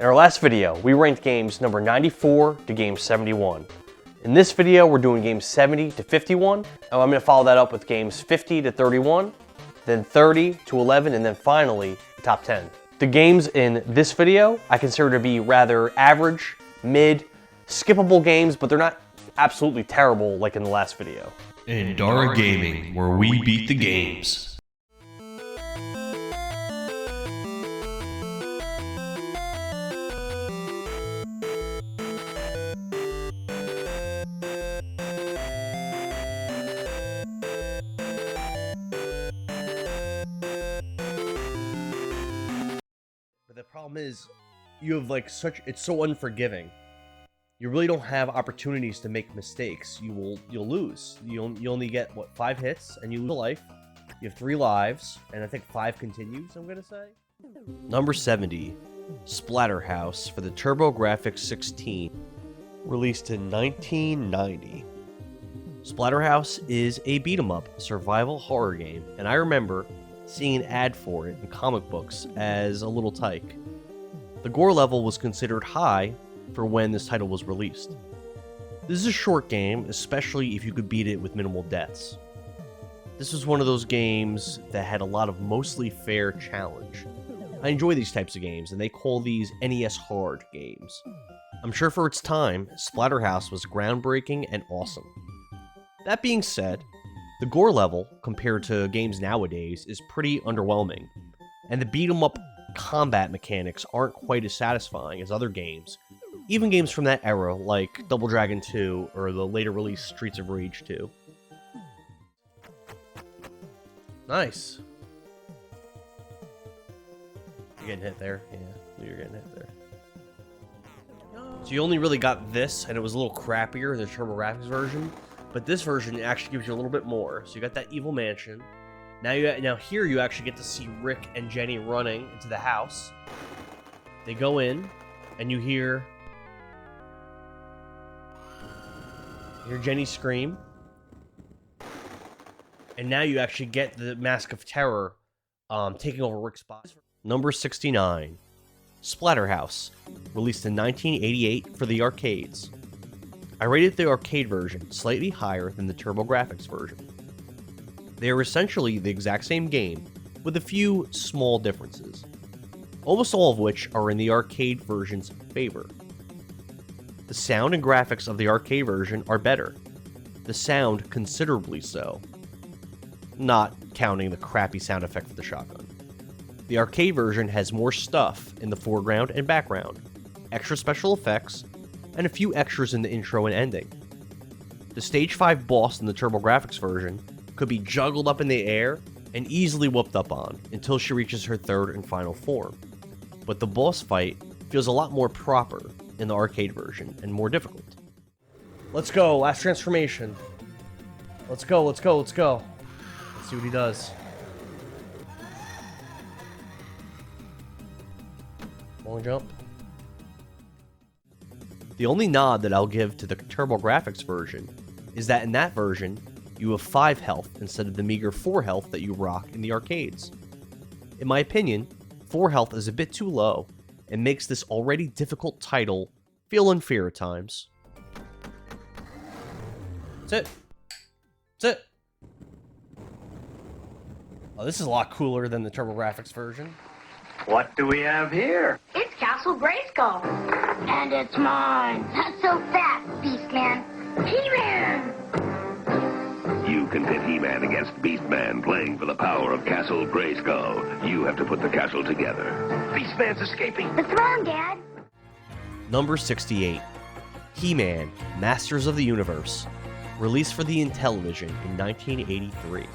In our last video, we ranked games number 94 to game 71. In this video, we're doing games 70 to 51, and I'm going to follow that up with games 50 to 31, then 30 to 11, and then finally, the top 10. The games in this video, I consider to be rather average, mid, skippable games, but they're not absolutely terrible like in the last video. Endara Gaming, where we beat the games. But the problem is, you have it's so unforgiving. You really don't have opportunities to make mistakes. You'll lose. You only get, what, 5 hits, and you lose a life. You have 3 lives, and I think 5 continues, I'm gonna say. Number 70, Splatterhouse for the TurboGrafx 16, released in 1990. Splatterhouse is a beat-em-up survival horror game, and I remember seeing an ad for it in comic books as a little tyke. The gore level was considered high for when this title was released. This is a short game, especially if you could beat it with minimal deaths. This was one of those games that had a lot of mostly fair challenge. I enjoy these types of games, and they call these NES hard games. I'm sure for its time, Splatterhouse was groundbreaking and awesome. That being said, the gore level, compared to games nowadays, is pretty underwhelming, and the beat-em-up combat mechanics aren't quite as satisfying as other games, even games from that era like Double Dragon 2 or the later released Streets of Rage 2. Nice. You're getting hit there. Yeah, you're getting hit there. So you only really got this, and it was a little crappier than the TurboGrafx version, but this version actually gives you a little bit more. So you got that evil mansion. Now here you actually get to see Rick and Jenny running into the house. They go in, and you hear Jenny scream. And now you actually get the Mask of Terror taking over Rick's spot. Number 69, Splatterhouse, released in 1988 for the arcades. I rated the arcade version slightly higher than the TurboGrafx version. They are essentially the exact same game, with a few small differences, almost all of which are in the arcade version's favor. The sound and graphics of the arcade version are better, the sound considerably so, not counting the crappy sound effect for the shotgun. The arcade version has more stuff in the foreground and background, extra special effects, and a few extras in the intro and ending. The Stage 5 boss in the TurboGrafx version could be juggled up in the air and easily whooped up on until she reaches her third and final form. But the boss fight feels a lot more proper in the arcade version and more difficult. Let's go, last transformation. Let's go, let's go, let's go. Let's see what he does. Long jump. The only nod that I'll give to the TurboGrafx version is that in that version, you have 5 health instead of the meager 4 health that you rock in the arcades. In my opinion, 4 health is a bit too low and makes this already difficult title feel unfair at times. That's it. That's it. Oh, this is a lot cooler than the TurboGrafx version. What do we have here? It's Castle Grayskull. And it's mine. Not so fast, Beastman. He-Man! You can pit He-Man against Beastman, playing for the power of Castle Grayskull. You have to put the castle together. Beastman's escaping. What's wrong, Dad? Number 68, He-Man, Masters of the Universe, released for the Intellivision in 1983.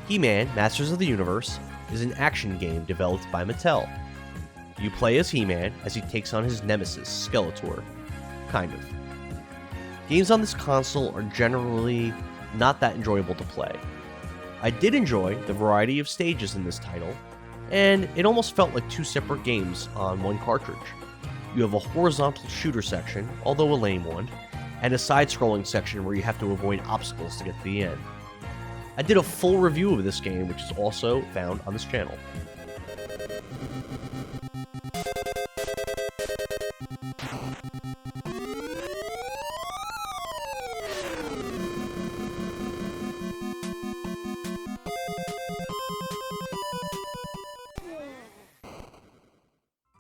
He-Man, Masters of the Universe is an action game developed by Mattel. You play as He-Man as he takes on his nemesis, Skeletor. Kind of. Games on this console are generally not that enjoyable to play. I did enjoy the variety of stages in this title, and it almost felt like 2 separate games on one cartridge. You have a horizontal shooter section, although a lame one, and a side-scrolling section where you have to avoid obstacles to get to the end. I did a full review of this game, which is also found on this channel.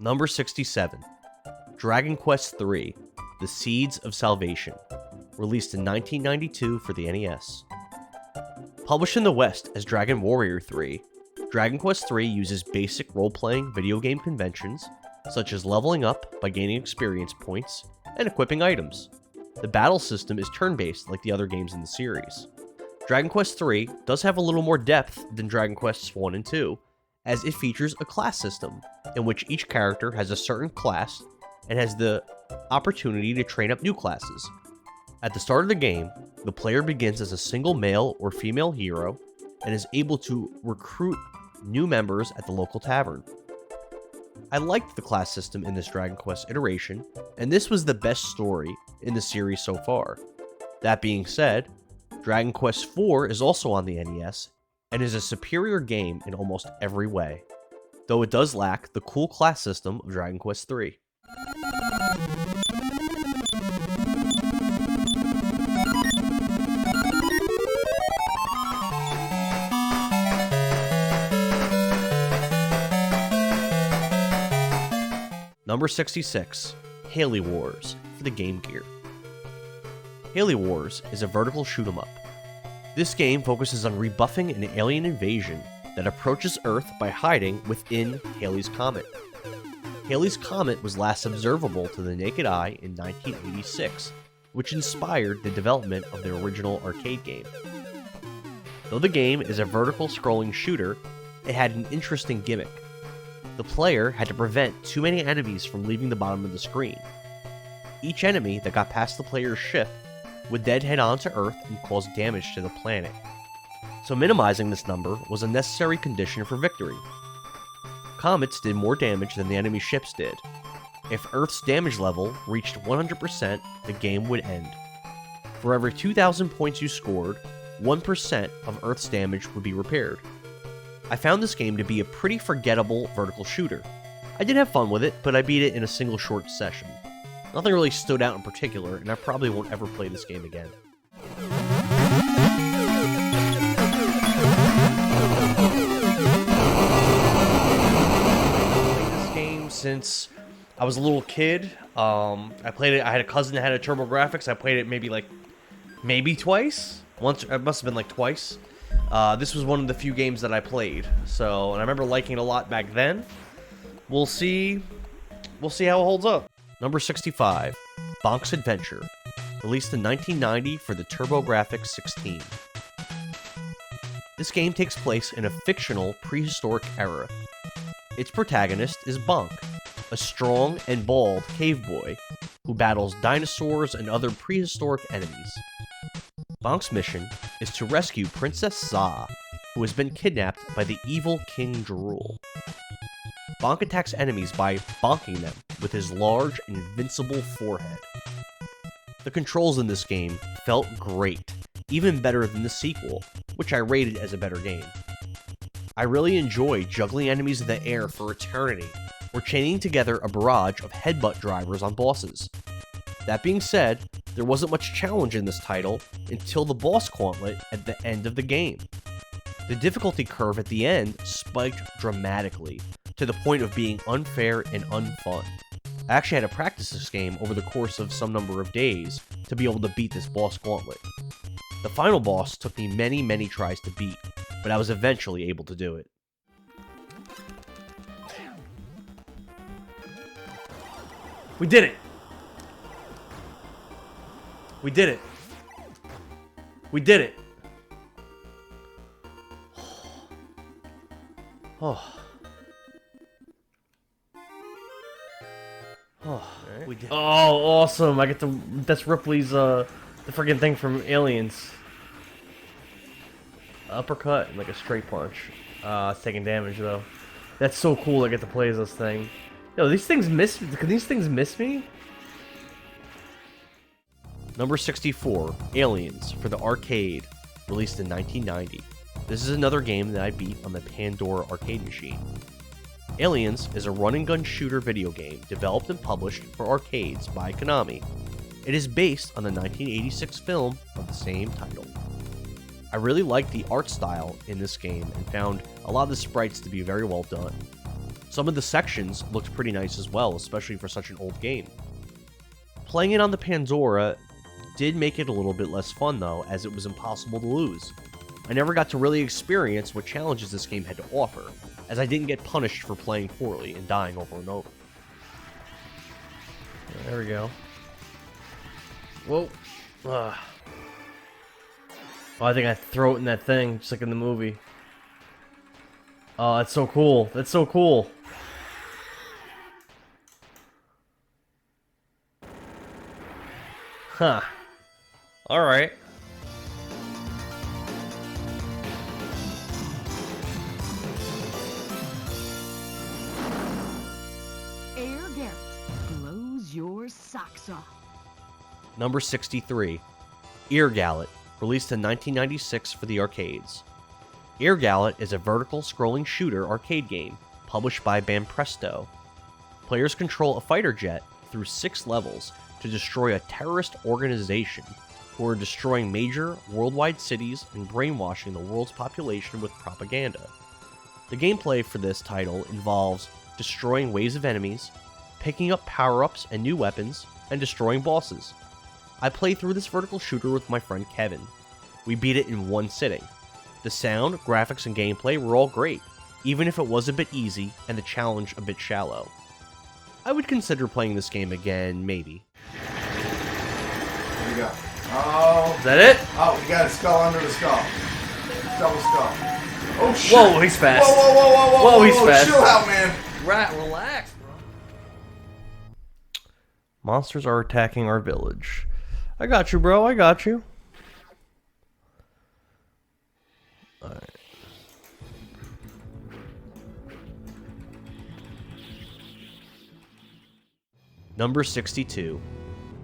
Number 67. Dragon Quest III: The Seeds of Salvation, released in 1992 for the NES. Published in the West as Dragon Warrior 3, Dragon Quest III uses basic role-playing video game conventions, such as leveling up by gaining experience points and equipping items. The battle system is turn-based like the other games in the series. Dragon Quest III does have a little more depth than Dragon Quests 1 and 2, as it features a class system, in which each character has a certain class and has the opportunity to train up new classes. At the start of the game, the player begins as a single male or female hero and is able to recruit new members at the local tavern. I liked the class system in this Dragon Quest iteration, and this was the best story in the series so far. That being said, Dragon Quest IV is also on the NES and is a superior game in almost every way, though it does lack the cool class system of Dragon Quest III. Number 66, Haley Wars for the Game Gear. Haley Wars is a vertical shoot-'em up. This game focuses on rebuffing an alien invasion that approaches Earth by hiding within Halley's Comet. Halley's Comet was last observable to the naked eye in 1986, which inspired the development of the original arcade game. Though the game is a vertical scrolling shooter, it had an interesting gimmick. The player had to prevent too many enemies from leaving the bottom of the screen. Each enemy that got past the player's ship would then head on to Earth and cause damage to the planet. So minimizing this number was a necessary condition for victory. Comets did more damage than the enemy ships did. If Earth's damage level reached 100%, the game would end. For every 2,000 points you scored, 1% of Earth's damage would be repaired. I found this game to be a pretty forgettable vertical shooter. I did have fun with it, but I beat it in a single short session. Nothing really stood out in particular, and I probably won't ever play this game again. I've played this game since I was a little kid. I played it. I had a cousin that had a TurboGrafx. I played it maybe twice. Once, it must have been like twice. This was one of the few games that I played, and I remember liking it a lot back then. We'll see how it holds up. Number 65, Bonk's Adventure, released in 1990 for the TurboGrafx 16. This game takes place in a fictional prehistoric era. Its protagonist is Bonk, a strong and bald cave boy who battles dinosaurs and other prehistoric enemies. Bonk's mission is to rescue Princess Za, who has been kidnapped by the evil King Drool. Bonk attacks enemies by bonking them with his large and invincible forehead. The controls in this game felt great, even better than the sequel, which I rated as a better game. I really enjoyed juggling enemies in the air for eternity, or chaining together a barrage of headbutt drivers on bosses. That being said, there wasn't much challenge in this title until the boss gauntlet at the end of the game. The difficulty curve at the end spiked dramatically, to the point of being unfair and unfun. I actually had to practice this game over the course of some number of days to be able to beat this boss gauntlet. The final boss took me many tries to beat, but I was eventually able to do it. We did it! We did it! We did it! Oh. Oh, we did. Oh, awesome! I get to. That's Ripley's, the friggin' thing from Aliens. Uppercut and like a straight punch. It's taking damage though. That's so cool. I get to play as this thing. Yo, these things miss me. Can these things miss me? Number 64, Aliens for the arcade, released in 1990. This is another game that I beat on the Pandora arcade machine. Aliens is a run-and-gun shooter video game developed and published for arcades by Konami. It is based on the 1986 film of the same title. I really liked the art style in this game and found a lot of the sprites to be very well done. Some of the sections looked pretty nice as well, especially for such an old game. Playing it on the Pandora did make it a little bit less fun though, as it was impossible to lose. I never got to really experience what challenges this game had to offer, as I didn't get punished for playing poorly and dying over and over. There we go. Whoa. Oh, I think I throw it in that thing, just like in the movie. Oh, that's so cool. That's so cool. Huh. Alright. Air Garrett blows your socks off. Number 63. Ear Gallet, released in 1996 for the arcades. Ear Gallet is a vertical scrolling shooter arcade game, published by Banpresto. Players control a fighter jet through 6 levels to destroy a terrorist organization who are destroying major worldwide cities and brainwashing the world's population with propaganda. The gameplay for this title involves destroying waves of enemies, picking up power-ups and new weapons, and destroying bosses. I played through this vertical shooter with my friend Kevin. We beat it in one sitting. The sound, graphics, and gameplay were all great, even if it was a bit easy and the challenge a bit shallow. I would consider playing this game again, maybe. Here we go. Oh. Is that it? Oh, we got a skull under the skull. Double skull. Oh, shit. Whoa, he's fast. Whoa, he's fast. Chill out, man. Relax, bro. Monsters are attacking our village. I got you, bro. I got you. Alright. Number 62.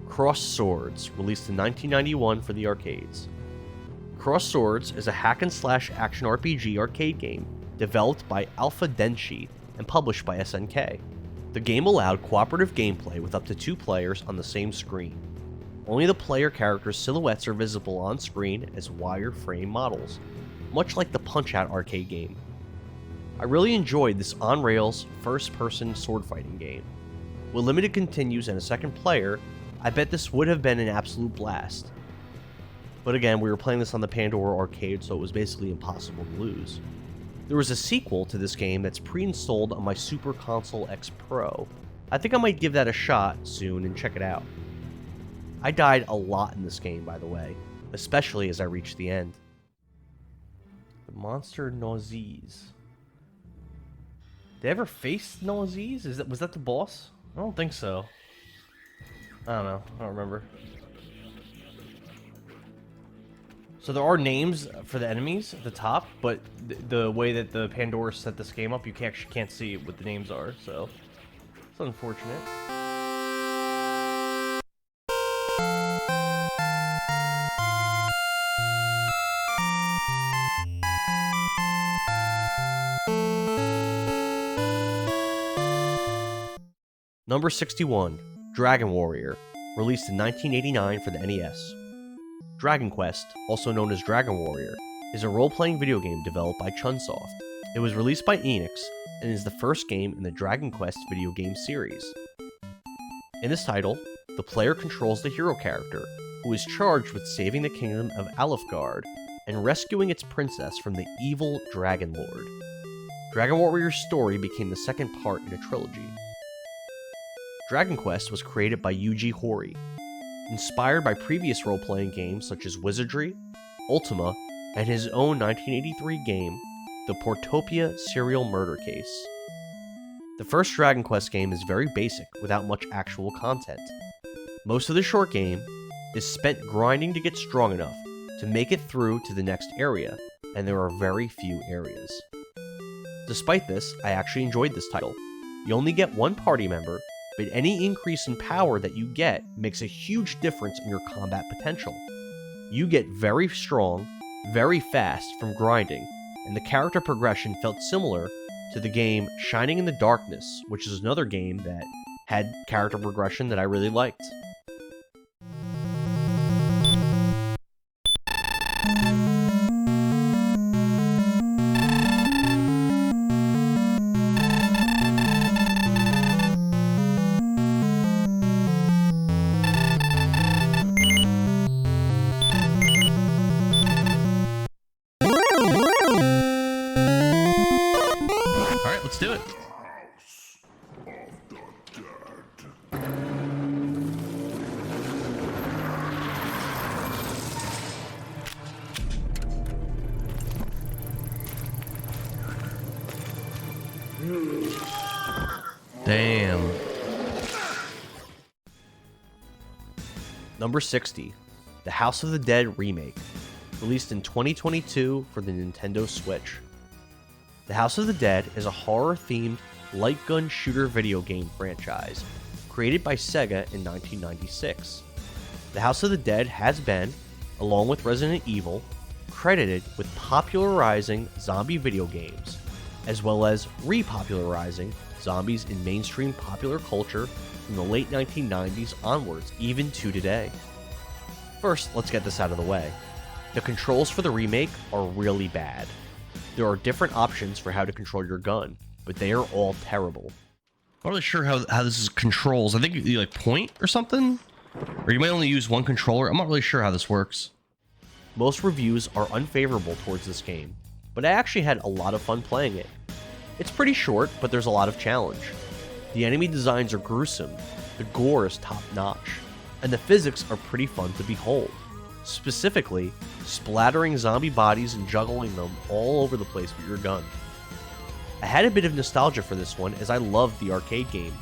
Cross Swords, released in 1991 for the arcades. Cross Swords is a hack-and-slash action RPG arcade game developed by Alpha Denshi and published by SNK. The game allowed cooperative gameplay with up to 2 players on the same screen. Only the player characters' silhouettes are visible on screen as wireframe models, much like the Punch-Out arcade game. I really enjoyed this on-rails, first-person sword-fighting game. With limited continues and a second player, I bet this would have been an absolute blast. But again, we were playing this on the Pandora arcade, so it was basically impossible to lose. There was a sequel to this game that's pre-installed on my Super Console X Pro. I think I might give that a shot soon and check it out. I died a lot in this game, by the way, especially as I reached the end. The monster Nausees. Did I ever face Nausees? Was that the boss? I don't think so. I don't know. I don't remember. So there are names for the enemies at the top, but the way that the Pandora set this game up, you can't see what the names are, so it's unfortunate. Number 61, Dragon Warrior, released in 1989 for the NES. Dragon Quest, also known as Dragon Warrior, is a role-playing video game developed by Chunsoft. It was released by Enix and is the first game in the Dragon Quest video game series. In this title, the player controls the hero character, who is charged with saving the kingdom of Alefgard and rescuing its princess from the evil Dragon Lord. Dragon Warrior's story became the second part in a trilogy. Dragon Quest was created by Yuji Horii, inspired by previous role-playing games such as Wizardry, Ultima, and his own 1983 game, The Portopia Serial Murder Case. The first Dragon Quest game is very basic, without much actual content. Most of the short game is spent grinding to get strong enough to make it through to the next area, and there are very few areas. Despite this, I actually enjoyed this title. You only get one party member, but any increase in power that you get makes a huge difference in your combat potential. You get very strong, very fast from grinding, and the character progression felt similar to the game Shining in the Darkness, which is another game that had character progression that I really liked. Number 60, The House of the Dead Remake, released in 2022 for the Nintendo Switch. The House of the Dead is a horror-themed light gun shooter video game franchise created by Sega in 1996. The House of the Dead has been, along with Resident Evil, credited with popularizing zombie video games, as well as repopularizing zombies in mainstream popular culture from the late 1990s onwards, even to today. First, let's get this out of the way. The controls for the remake are really bad. There are different options for how to control your gun, but they are all terrible. I'm not really sure how this is controls. I think you like point or something? Or you might only use one controller. I'm not really sure how this works. Most reviews are unfavorable towards this game, but I actually had a lot of fun playing it. It's pretty short, but there's a lot of challenge. The enemy designs are gruesome, the gore is top-notch, and the physics are pretty fun to behold. Specifically, splattering zombie bodies and juggling them all over the place with your gun. I had a bit of nostalgia for this one as I loved the arcade game.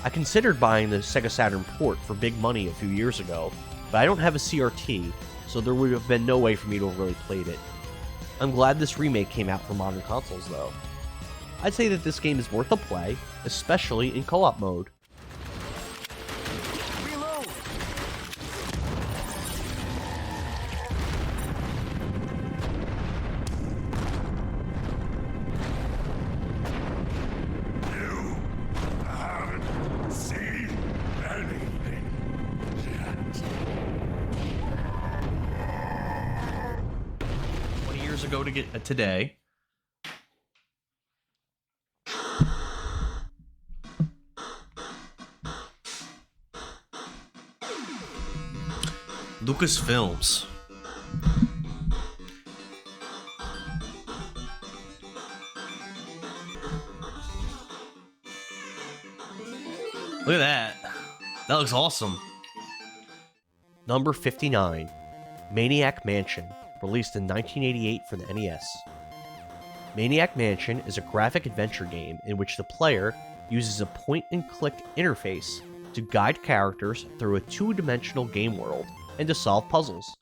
I considered buying the Sega Saturn port for big money a few years ago, but I don't have a CRT, so there would have been no way for me to have really played it. I'm glad this remake came out for modern consoles though. I'd say that this game is worth a play, especially in co-op mode. Ago to get today. Lucasfilms. Look at that. That looks awesome. Number 59, Maniac Mansion, released in 1988 for the NES. Maniac Mansion is a graphic adventure game in which the player uses a point-and-click interface to guide characters through a two-dimensional game world and to solve puzzles.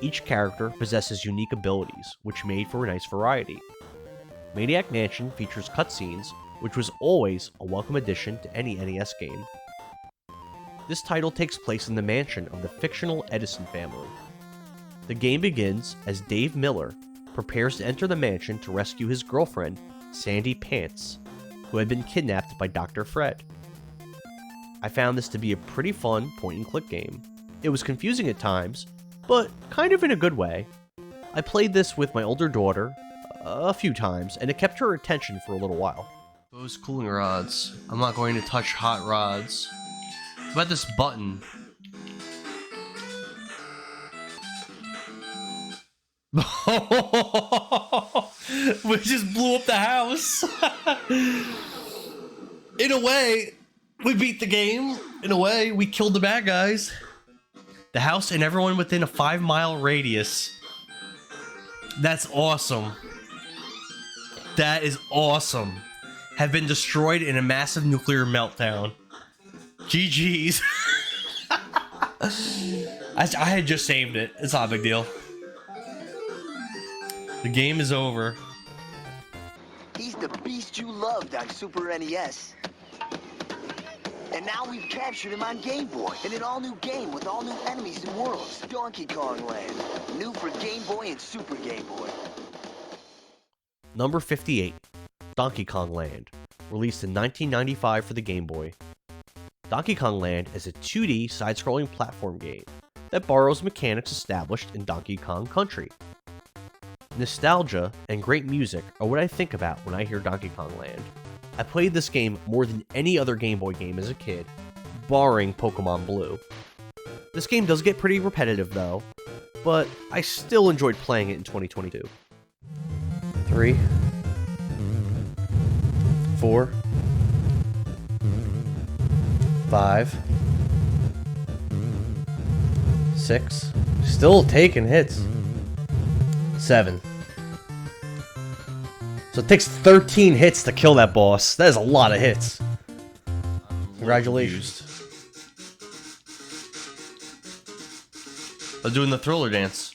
Each character possesses unique abilities, which made for a nice variety. Maniac Mansion features cutscenes, which was always a welcome addition to any NES game. This title takes place in the mansion of the fictional Edison family. The game begins as Dave Miller prepares to enter the mansion to rescue his girlfriend, Sandy Pants, who had been kidnapped by Dr. Fred. I found this to be a pretty fun point-and-click game. It was confusing at times, but kind of in a good way. I played this with my older daughter a few times, and it kept her attention for a little while. Those cooling rods. I'm not going to touch hot rods. What about this button? We just blew up the house. In a way, we beat the game. In a way, we killed the bad guys. The house and everyone within a 5-mile radius. That's awesome. That is awesome. Have been destroyed in a massive nuclear meltdown. GG's. I had just saved it. It's not a big deal. The game is over. He's the beast you loved on Super NES. And now we've captured him on Game Boy in an all-new game with all new enemies and worlds. Donkey Kong Land. New for Game Boy and Super Game Boy. Number 58, Donkey Kong Land, released in 1995 for the Game Boy. Donkey Kong Land is a 2D side-scrolling platform game that borrows mechanics established in Donkey Kong Country. Nostalgia and great music are what I think about when I hear Donkey Kong Land. I played this game more than any other Game Boy game as a kid, barring Pokemon Blue. This game does get pretty repetitive though, but I still enjoyed playing it in 2022. 3, 4, 5, 6, still taking hits. 7. So it takes 13 hits to kill that boss. That is a lot of hits. Congratulations. I'm doing the Thriller dance.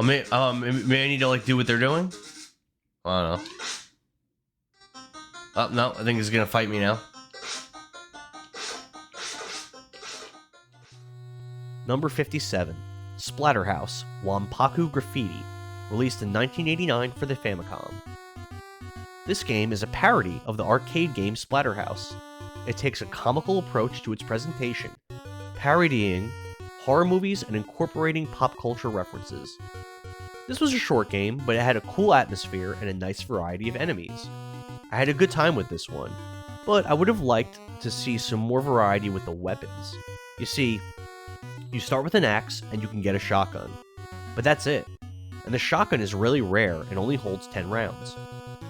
May I need to like do what they're doing? I don't know. Oh no, I think he's gonna fight me now. Number 57, Splatterhouse Wampaku Graffiti, released in 1989 for the Famicom. This game is a parody of the arcade game Splatterhouse. It takes a comical approach to its presentation, parodying horror movies and incorporating pop culture references. This was a short game, but it had a cool atmosphere and a nice variety of enemies. I had a good time with this one, but I would have liked to see some more variety with the weapons. You see, you start with an axe and you can get a shotgun, but that's it. And the shotgun is really rare and only holds 10 rounds.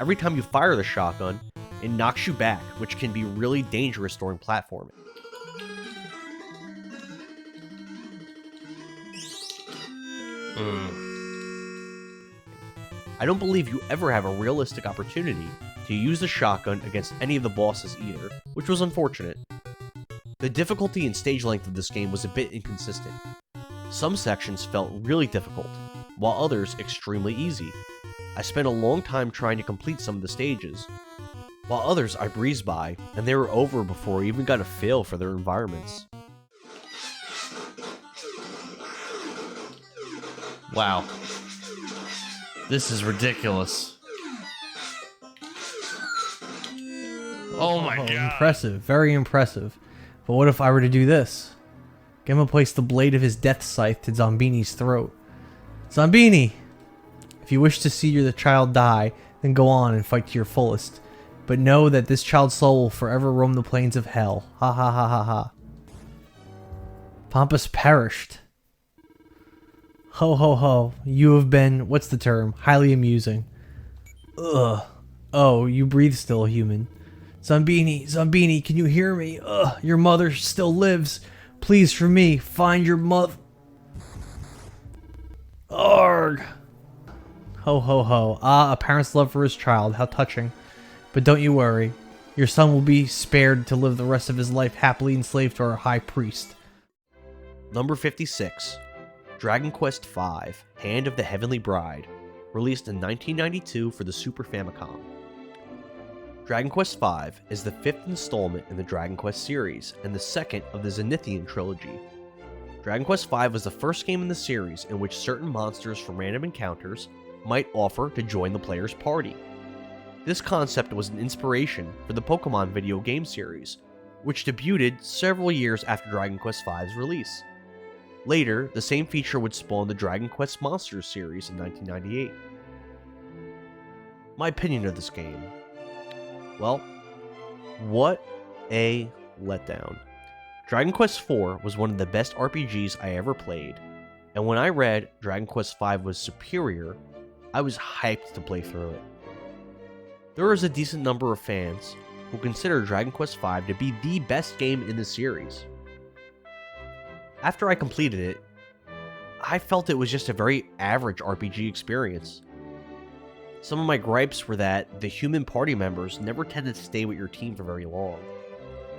Every time you fire the shotgun, it knocks you back, which can be really dangerous during platforming. I don't believe you ever have a realistic opportunity to use the shotgun against any of the bosses either, which was unfortunate. The difficulty and stage length of this game was a bit inconsistent. Some sections felt really difficult, while others extremely easy. I spent a long time trying to complete some of the stages, while others I breezed by, and they were over before I even got a feel for their environments. Wow. This is ridiculous. Oh my god. Impressive, very impressive. But what if I were to do this? Gemma placed the blade of his death scythe to Zombini's throat. Zombini! If you wish to see the child die, then go on and fight to your fullest. But know that this child's soul will forever roam the plains of hell. Ha ha ha ha ha. Pompous perished. Ho ho ho. You have been, what's the term? Highly amusing. Ugh. Oh, you breathe still, human. Zombini, Zombini, can you hear me? Ugh, your mother still lives. Please, for me, find your mother. Arg. Ho ho ho. Ah, a parent's love for his child. How touching. But don't you worry. Your son will be spared to live the rest of his life happily enslaved to our high priest. Number 56, Dragon Quest V, Hand of the Heavenly Bride, released in 1992 for the Super Famicom. Dragon Quest V is the 5th installment in the Dragon Quest series, and the second of the Zenithian trilogy. Dragon Quest V was the first game in the series in which certain monsters from random encounters might offer to join the player's party. This concept was an inspiration for the Pokemon video game series, which debuted several years after Dragon Quest V's release. Later, the same feature would spawn the Dragon Quest Monsters series in 1998. My opinion of this game. Well, what a letdown. Dragon Quest IV was one of the best RPGs I ever played, and when I read Dragon Quest V was superior, I was hyped to play through it. There is a decent number of fans who consider Dragon Quest V to be the best game in the series. After I completed it, I felt it was just a very average RPG experience. Some of my gripes were that the human party members never tended to stay with your team for very long.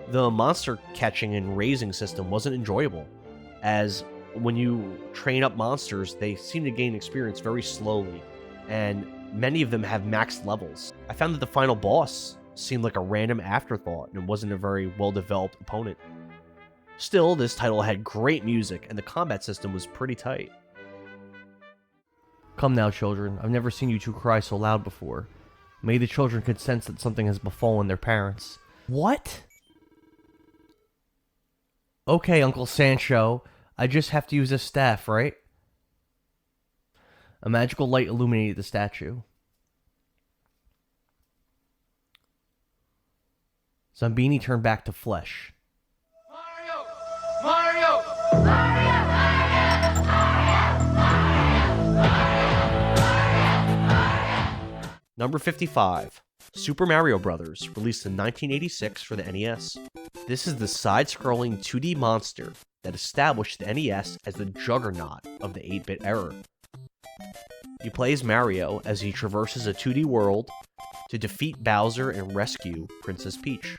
The monster catching and raising system wasn't enjoyable, as when you train up monsters, they seem to gain experience very slowly, and many of them have maxed levels. I found that the final boss seemed like a random afterthought and wasn't a very well-developed opponent. Still, this title had great music, and the combat system was pretty tight. Come now, children. I've never seen you two cry so loud before. Maybe the children could sense that something has befallen their parents. What? Okay, Uncle Sancho. I just have to use a staff, right? A magical light illuminated the statue. Zombini turned back to flesh. Number 55, Super Mario Bros., released in 1986 for the NES. This is the side-scrolling 2D monster that established the NES as the juggernaut of the 8-bit era. You play as Mario as he traverses a 2D world to defeat Bowser and rescue Princess Peach.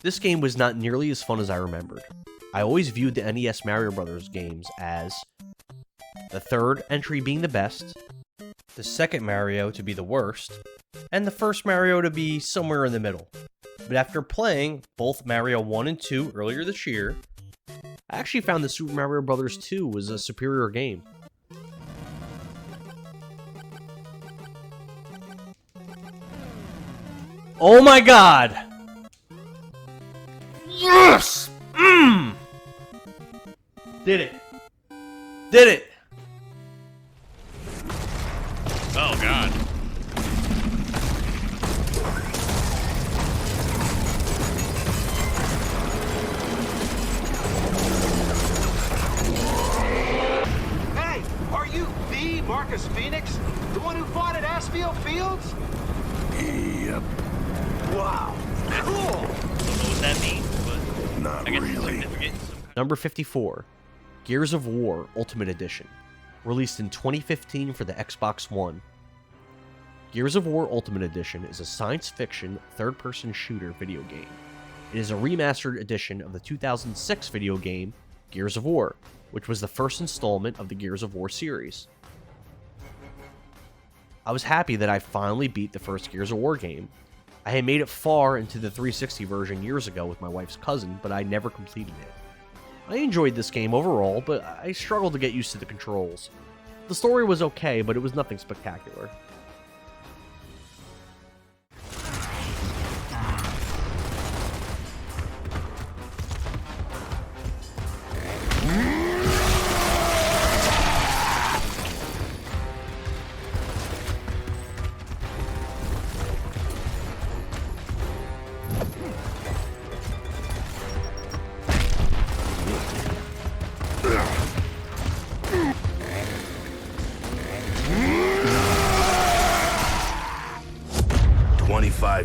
This game was not nearly as fun as I remembered. I always viewed the NES Mario Brothers games as the third entry being the best, the second Mario to be the worst, and the first Mario to be somewhere in the middle. But after playing both Mario 1 and 2 earlier this year, I actually found the Super Mario Bros. 2 was a superior game. Oh my god! Yes! Did it. Did it! Oh god. Hey, are you the Marcus Phoenix? The one who fought at Asfield Fields? Yep. Wow, cool! Don't know what that means, but Not I guess really. it's significant. Number 54, Gears of War Ultimate Edition, released in 2015 for the Xbox One. Gears of War Ultimate Edition is a science fiction third-person shooter video game. It is a remastered edition of the 2006 video game Gears of War, which was the first installment of the Gears of War series. I was happy that I finally beat the first Gears of War game. I had made it far into the 360 version years ago with my wife's cousin, but I never completed it. I enjoyed this game overall, but I struggled to get used to the controls. The story was okay, but it was nothing spectacular.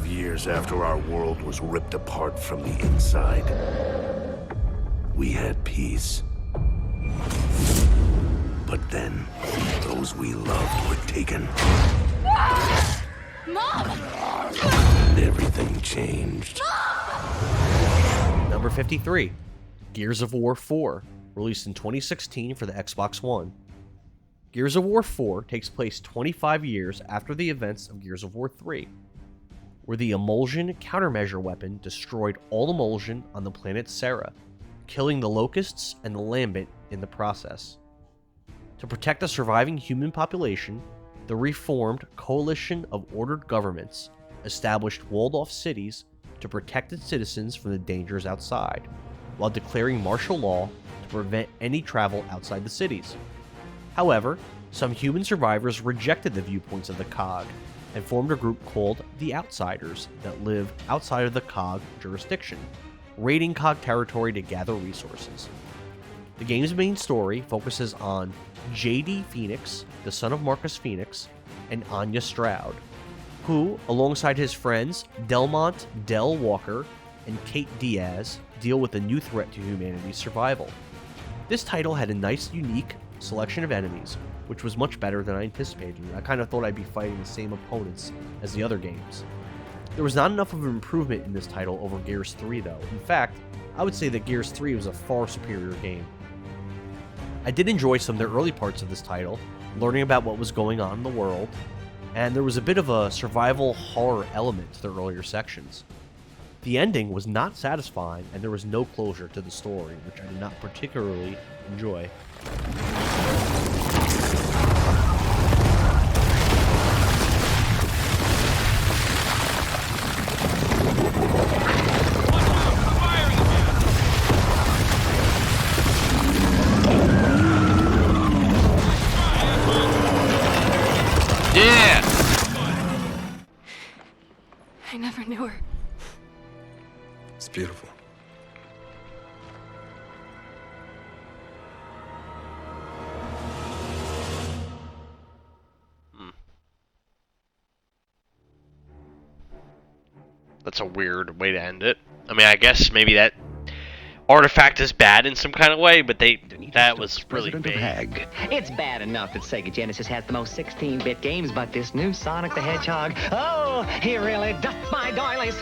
Years after our world was ripped apart from the inside, we had peace. But then, those we loved were taken. Mom! And everything changed. Number 53, Gears of War 4, released in 2016 for the Xbox One. Gears of War 4 takes place 25 years after the events of Gears of War 3, where the emulsion countermeasure weapon destroyed all emulsion on the planet Serra, killing the locusts and the lambent in the process. To protect the surviving human population, the reformed Coalition of Ordered Governments established walled-off cities to protect its citizens from the dangers outside, while declaring martial law to prevent any travel outside the cities. However, some human survivors rejected the viewpoints of the COG and formed a group called the Outsiders that live outside of the COG jurisdiction, raiding COG territory to gather resources. The game's main story focuses on J.D. Phoenix, the son of Marcus Phoenix, and Anya Stroud, who, alongside his friends Delmont Del Walker and Kate Diaz, deal with a new threat to humanity's survival. This title had a nice, unique selection of enemies, which was much better than I anticipated. I kind of thought I'd be fighting the same opponents as the other games. There was not enough of an improvement in this title over Gears 3 though. In fact, I would say that Gears 3 was a far superior game. I did enjoy some of the early parts of this title, learning about what was going on in the world, and there was a bit of a survival horror element to the earlier sections. The ending was not satisfying, and there was no closure to the story, which I did not particularly enjoy. Yeah! I never knew her. It's beautiful. That's a weird way to end it. I mean, I guess maybe that artifact is bad in some kind of way, but that was really big. It's bad enough that Sega Genesis has the most 16-bit games, but this new Sonic the Hedgehog, oh, he really doth my doilies.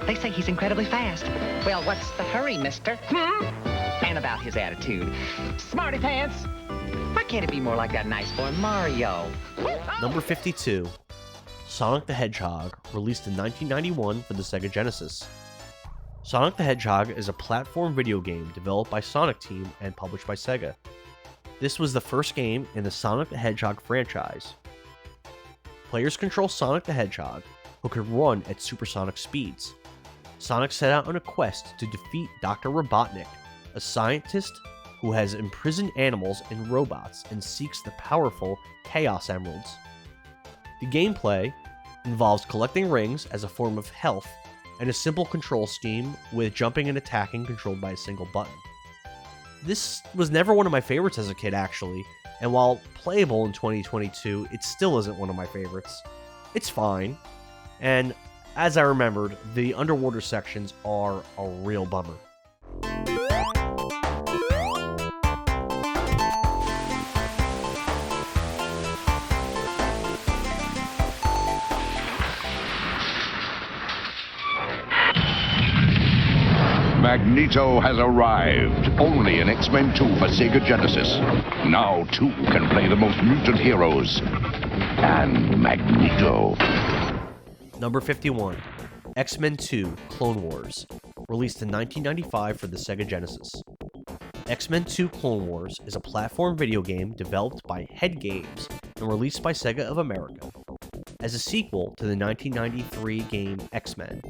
They say he's incredibly fast. Well, what's the hurry, mister? And about his attitude. Smarty pants! Why can't it be more like that nice boy Mario? Number 52. Sonic the Hedgehog, released in 1991 for the Sega Genesis. Sonic the Hedgehog is a platform video game developed by Sonic Team and published by Sega. This was the first game in the Sonic the Hedgehog franchise. Players control Sonic the Hedgehog, who can run at supersonic speeds. Sonic set out on a quest to defeat Dr. Robotnik, a scientist who has imprisoned animals and robots and seeks the powerful Chaos Emeralds. The gameplay involves collecting rings as a form of health and a simple control scheme with jumping and attacking controlled by a single button. This was never one of my favorites as a kid, actually, and while playable in 2022, it still isn't one of my favorites. It's fine, and as I remembered, the underwater sections are a real bummer. Magneto has arrived, only in X-Men 2 for Sega Genesis. Now 2 can play the most mutant heroes and Magneto. Number 51. X-Men 2 Clone Wars, released in 1995 for the Sega Genesis. X-Men 2 Clone Wars is a platform video game developed by Head Games and released by Sega of America as a sequel to the 1993 game X-Men.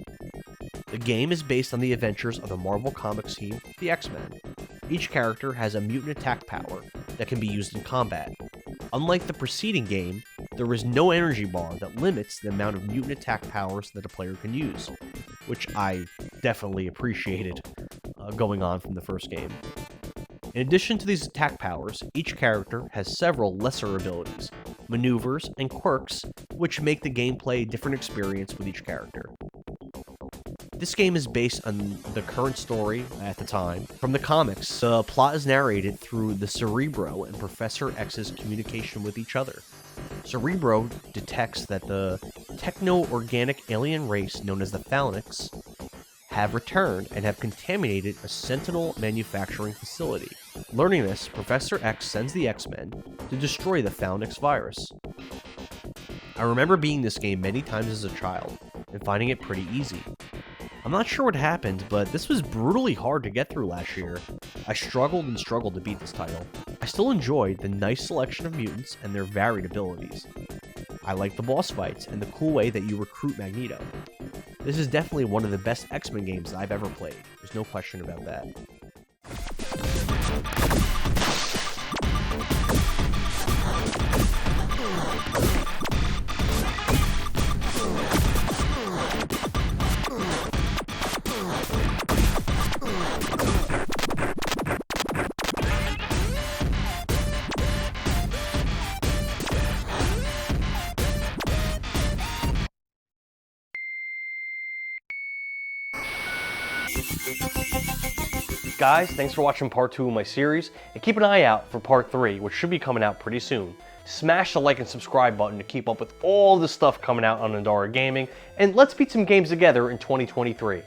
The game is based on the adventures of the Marvel Comics team, the X-Men. Each character has a mutant attack power that can be used in combat. Unlike the preceding game, there is no energy bar that limits the amount of mutant attack powers that a player can use, which I definitely appreciated going on from the first game. In addition to these attack powers, each character has several lesser abilities, maneuvers, and quirks, which make the gameplay a different experience with each character. This game is based on the current story at the time from the comics. The plot is narrated through the Cerebro and Professor X's communication with each other. Cerebro detects that the techno-organic alien race known as the Phalanx have returned and have contaminated a Sentinel manufacturing facility. Learning this, Professor X sends the X-Men to destroy the Phalanx virus. I remember beating this game many times as a child and finding it pretty easy. I'm not sure what happened, but this was brutally hard to get through last year. I struggled and struggled to beat this title. I still enjoyed the nice selection of mutants and their varied abilities. I like the boss fights and the cool way that you recruit Magneto. This is definitely one of the best X-Men games that I've ever played. There's no question about that. Guys, thanks for watching part 2 of my series, and keep an eye out for part 3, which should be coming out pretty soon. Smash the like and subscribe button to keep up with all the stuff coming out on Endara Gaming, and let's beat some games together in 2023.